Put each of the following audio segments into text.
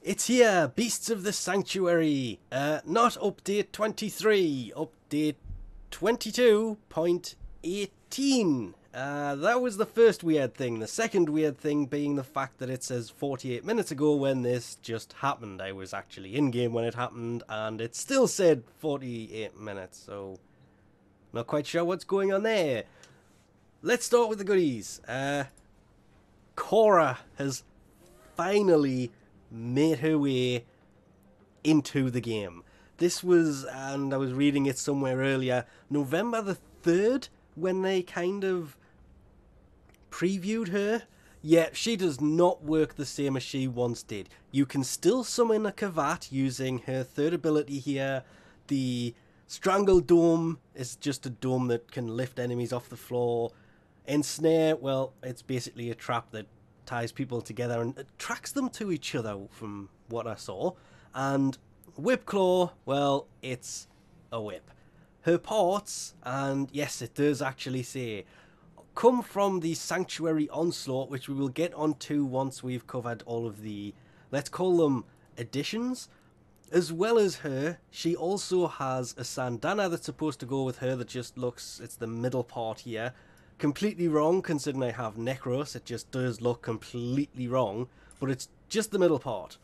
It's here, Beasts of the Sanctuary. Not update 23, update 22.18. That was the first weird thing. The second weird thing being the fact that it says 48 minutes ago when this just happened. I was actually in-game when it happened, and it still said 48 minutes, so not quite sure what's going on there. Let's start with the goodies. Khora has finally made her way into the game. This was, and I was reading it somewhere earlier, November the 3rd, when they kind of previewed her. Yeah, she does not work the same as she once did. You can still summon a Kavat using her third ability here. The Strangle Dome is just a dome that can lift enemies off the floor. Ensnare, well, it's basically a trap that ties people together and attracts them to each other from what I saw. And Whip Claw, well, it's a whip. Her parts, and yes, it does actually say, come from the Sanctuary Onslaught, which we will get onto once we've covered all of the, let's call them, additions. As well as her, she also has a Sandana that's supposed to go with her that just looks, it's the middle part here. Completely wrong, considering I have Necros. It just does look completely wrong, but it's just the middle part.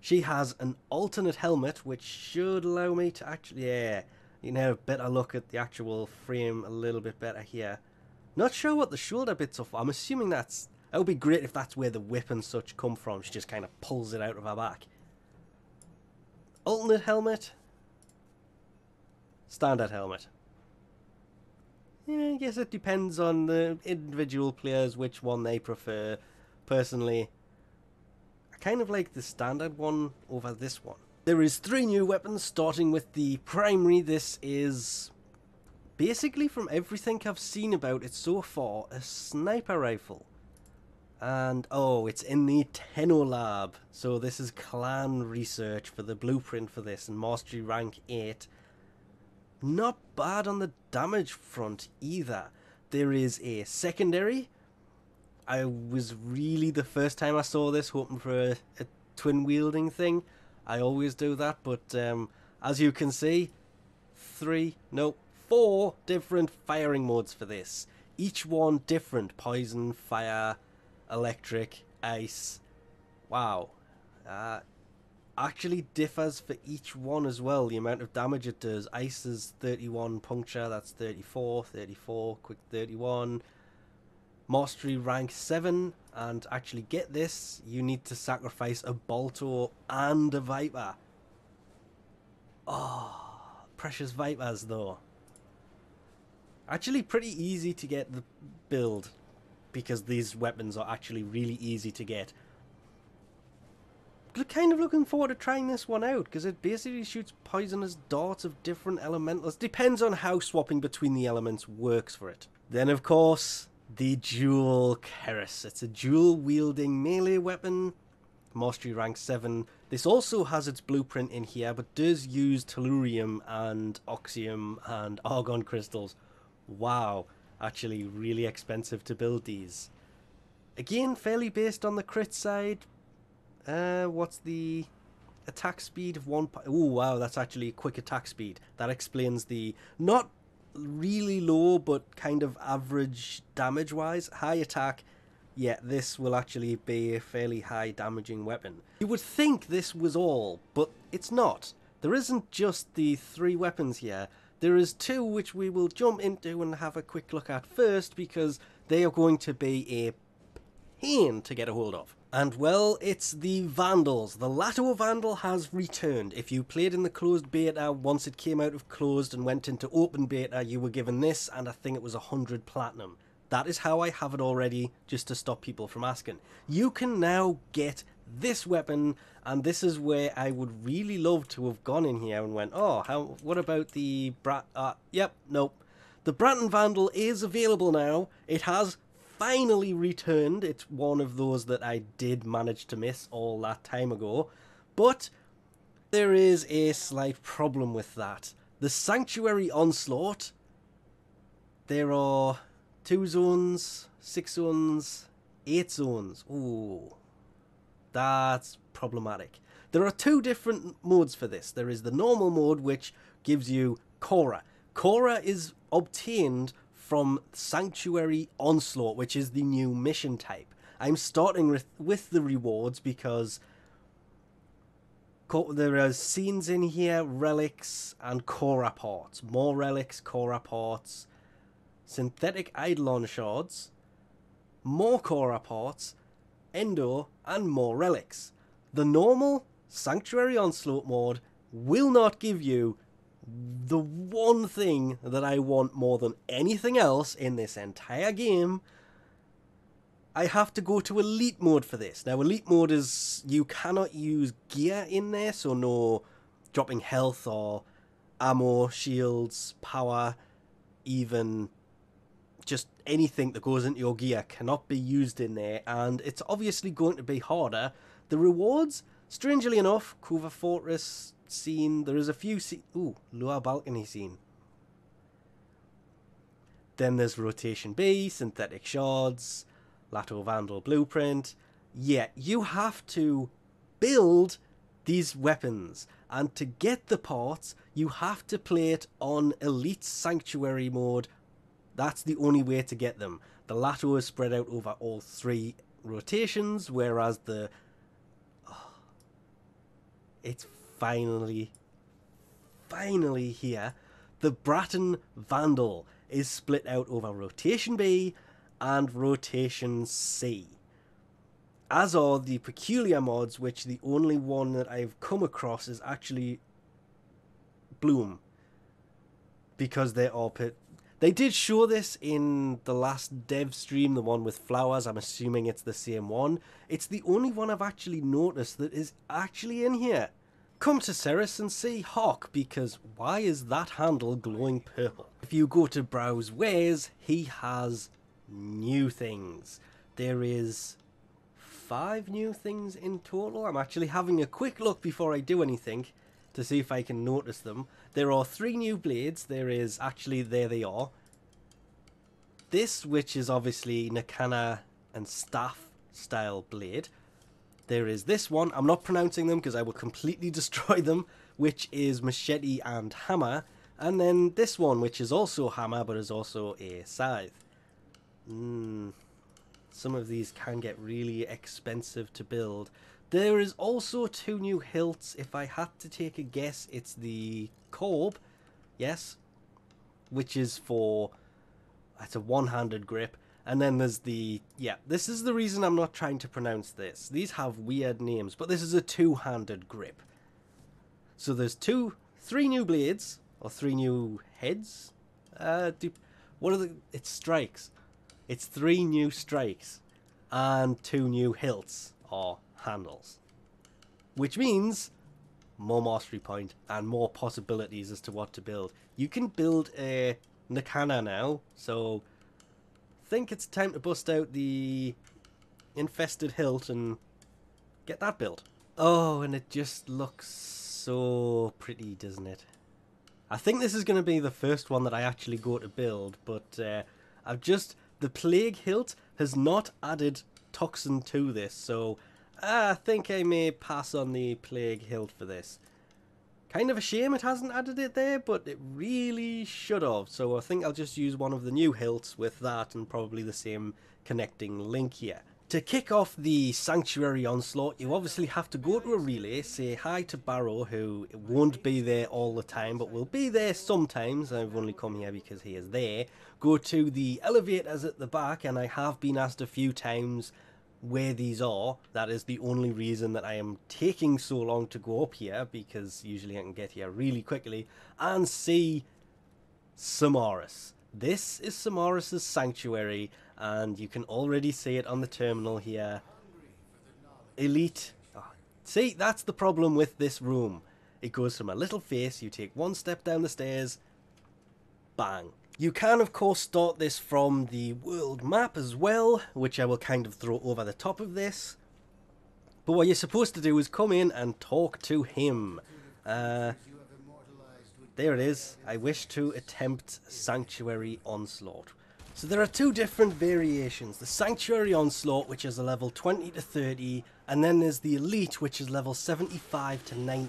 She has an alternate helmet, which should allow me to actually, yeah, you can have a better look at the actual frame a little bit better here. Not sure what the shoulder bits are for. I'm assuming that would be great if that's where the whip and such come from. She just kind of pulls it out of her back. Alternate helmet. Standard helmet. Yeah, I guess it depends on the individual players which one they prefer. Personally, I kind of like the standard one over this one. There is 3 new weapons, starting with the primary. This is basically, from everything I've seen about it so far, a sniper rifle. And oh, it's in the Tenno Lab. So this is clan research for the blueprint for this, and mastery rank 8. Not bad on the damage front either. There is a secondary. I was really, the first time I saw this, hoping for a twin wielding thing. I always do that, but as you can see, 4 different firing modes for this. Each one different. Poison, fire, electric, ice. Wow. Actually differs for each one as well, the amount of damage it does. Ice is 31, puncture, that's 34, quick 31. Mastery rank 7, and actually get this, you need to sacrifice a Bolto and a Viper. Oh, precious Vipers though. Actually pretty easy to get the build, because these weapons are actually really easy to get. Kind of looking forward to trying this one out, because it basically shoots poisonous darts of different elementals. Depends on how swapping between the elements works for it. Then of course, the dual KERES. It's a dual wielding melee weapon, mastery rank 7. This also has its blueprint in here, but does use tellurium and oxium and argon crystals. Wow, actually really expensive to build these. Again, fairly based on the crit side. What's the attack speed of 1? Oh wow, that's actually a quick attack speed. That explains the not really low but kind of average damage wise. High attack, yeah, this will actually be a fairly high damaging weapon. You would think this was all, but it's not. There isn't just the 3 weapons here. There is 2 which we will jump into and have a quick look at first, because they are going to be a pain to get a hold of. And well, it's the Vandals. The Lato Vandal has returned. If you played in the closed beta, once it came out of closed and went into open beta, you were given this, and I think it was 100 platinum. That is how I have it already, just to stop people from asking. You can now get this weapon, and this is where I would really love to have gone in here and went, oh, what about the yep, nope. The Branton Vandal is available now. It has finally returned. It's one of those that I did manage to miss all that time ago, but there is a slight problem with that. The Sanctuary Onslaught, there are 2 zones, 6 zones, 8 zones. Ooh, that's problematic. There are two different modes for this. There is the normal mode, which gives you Khora. Khora is obtained from Sanctuary Onslaught, which is the new mission type. I'm starting with the rewards because there are scenes in here, relics, and Khora parts. More relics, Khora parts, synthetic Eidolon shards, more Khora parts, Endo, and more relics. The normal Sanctuary Onslaught mode will not give you the one thing that I want more than anything else in this entire game. I have to go to Elite mode for this. Now, Elite mode is, you cannot use gear in there, so no dropping health or ammo, shields, power, even just anything that goes into your gear cannot be used in there, and it's obviously going to be harder. The rewards, strangely enough, Cover Fortress scene, there is a few ooh, lower balcony scene. Then there's Rotation B, Synthetic Shards, Lato Vandal Blueprint. Yeah, you have to build these weapons, and to get the parts, you have to play it on Elite Sanctuary mode. That's the only way to get them. The Lato is spread out over all 3 rotations, whereas the... Oh, it's finally here. The Branton Vandal is split out over Rotation B and Rotation C. As are the Peculiar mods, which the only one that I've come across is actually Bloom. Because they are... They did show this in the last dev stream, the one with flowers. I'm assuming it's the same one. It's the only one I've actually noticed that is actually in here. Come to Cetus and see Hawk, because why is that handle glowing purple? If you go to Browse Wares, he has new things. There is 5 new things in total. I'm actually having a quick look before I do anything to see if I can notice them. There are 3 new blades. There is actually, there they are. This, which is obviously Nakana and staff style blade. There is this one, I'm not pronouncing them because I will completely destroy them, which is machete and hammer. And then this one, which is also hammer, but is also a scythe. Some of these can get really expensive to build. There is also 2 new hilts. If I had to take a guess, it's the Corb, yes, which is for, it's a one-handed grip. And then there's the, yeah, this is the reason I'm not trying to pronounce this. These have weird names, but this is a 2-handed grip. So there's 3 new blades, or 3 new heads. What are the, it's strikes. It's 3 new strikes, and 2 new hilts, or handles. Which means more mastery point, and more possibilities as to what to build. You can build a Nakana now, so... think it's time to bust out the infested hilt and get that built. Oh, and it just looks so pretty, doesn't it? I think this is going to be the first one that I actually go to build, but the plague hilt has not added toxin to this, so I think I may pass on the plague hilt for this. Kind of a shame it hasn't added it there, but it really should have. So I think I'll just use one of the new hilts with that and probably the same connecting link here. To kick off the Sanctuary Onslaught, you obviously have to go to a relay, say hi to Barrow, who won't be there all the time, but will be there sometimes. I've only come here because he is there. Go to the elevators at the back, and I have been asked a few times where these are. That is the only reason that I am taking so long to go up here, because usually I can get here really quickly and see Samaras. This is Samaras' sanctuary, and you can already see it on the terminal here. Elite. Oh, see, that's the problem with this room. It goes from a little face, you take 1 step down the stairs, bang. You can, of course, start this from the world map as well, which I will kind of throw over the top of this. But what you're supposed to do is come in and talk to him. There it is. I wish to attempt Sanctuary Onslaught. So there are 2 different variations. The Sanctuary Onslaught, which is a level 20 to 30, And then there's the elite, which is level 75 to 90.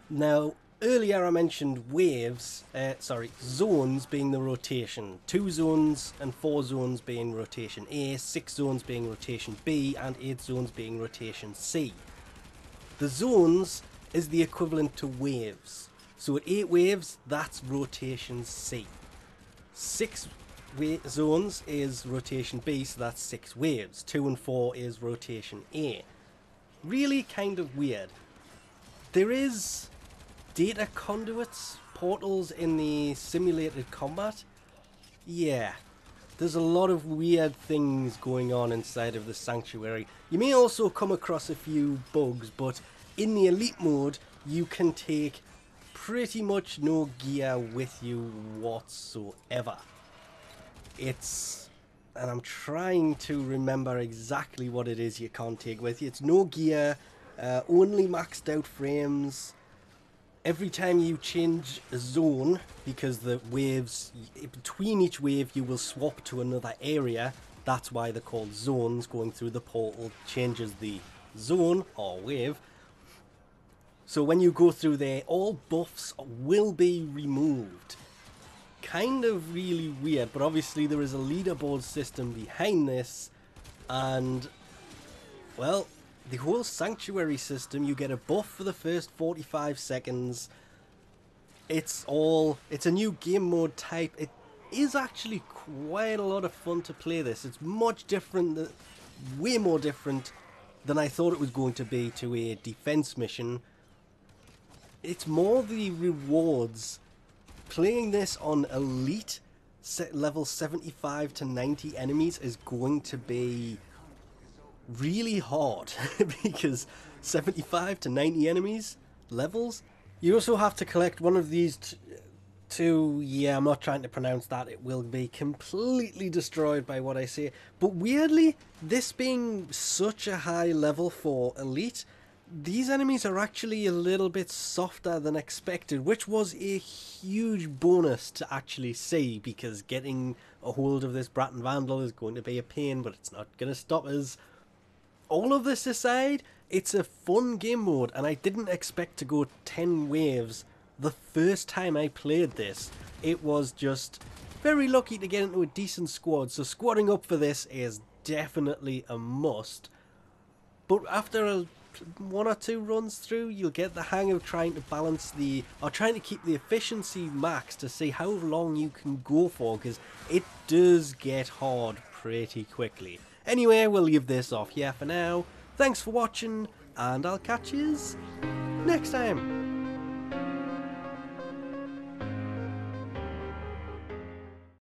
Now, earlier I mentioned waves, zones being the rotation. 2 zones and 4 zones being rotation A, 6 zones being rotation B, and 8 zones being rotation C. The zones is the equivalent to waves. So at 8 waves, that's rotation C. 6 zones is rotation B, so that's 6 waves. 2 and 4 is rotation A. Really kind of weird. There is data conduits, portals in the simulated combat. Yeah, there's a lot of weird things going on inside of the sanctuary. You may also come across a few bugs, but in the elite mode, you can take pretty much no gear with you whatsoever. And I'm trying to remember exactly what it is you can't take with you. It's no gear, only maxed out frames. Every time you change a zone, because the waves, between each wave you will swap to another area. That's why they're called zones. Going through the portal changes the zone or wave. So when you go through there, all buffs will be removed. Kind of really weird, but obviously there is a leaderboard system behind this, and well, the whole sanctuary system, you get a buff for the first 45 seconds. It's a new game mode type. It is actually quite a lot of fun to play this. It's much different, way more different than I thought it was going to be to a defense mission. It's more the rewards. Playing this on elite level 75 to 90 enemies is going to be really hard because 75 to 90 enemies levels. You also have to collect one of these two. Yeah, I'm not trying to pronounce that. It will be completely destroyed by what I say. But weirdly, this being such a high level for elite, these enemies are actually a little bit softer than expected, which was a huge bonus to actually see, because getting a hold of this Branton Vandal is going to be a pain, but it's not going to stop us. All of this aside, it's a fun game mode, and I didn't expect to go 10 waves the first time I played this. It was just very lucky to get into a decent squad, so squadding up for this is definitely a must. But after one or two runs through, you'll get the hang of trying to balance trying to keep the efficiency max to see how long you can go for, because it does get hard pretty quickly. Anyway, we'll leave this off here for now. Thanks for watching, and I'll catch yous next time.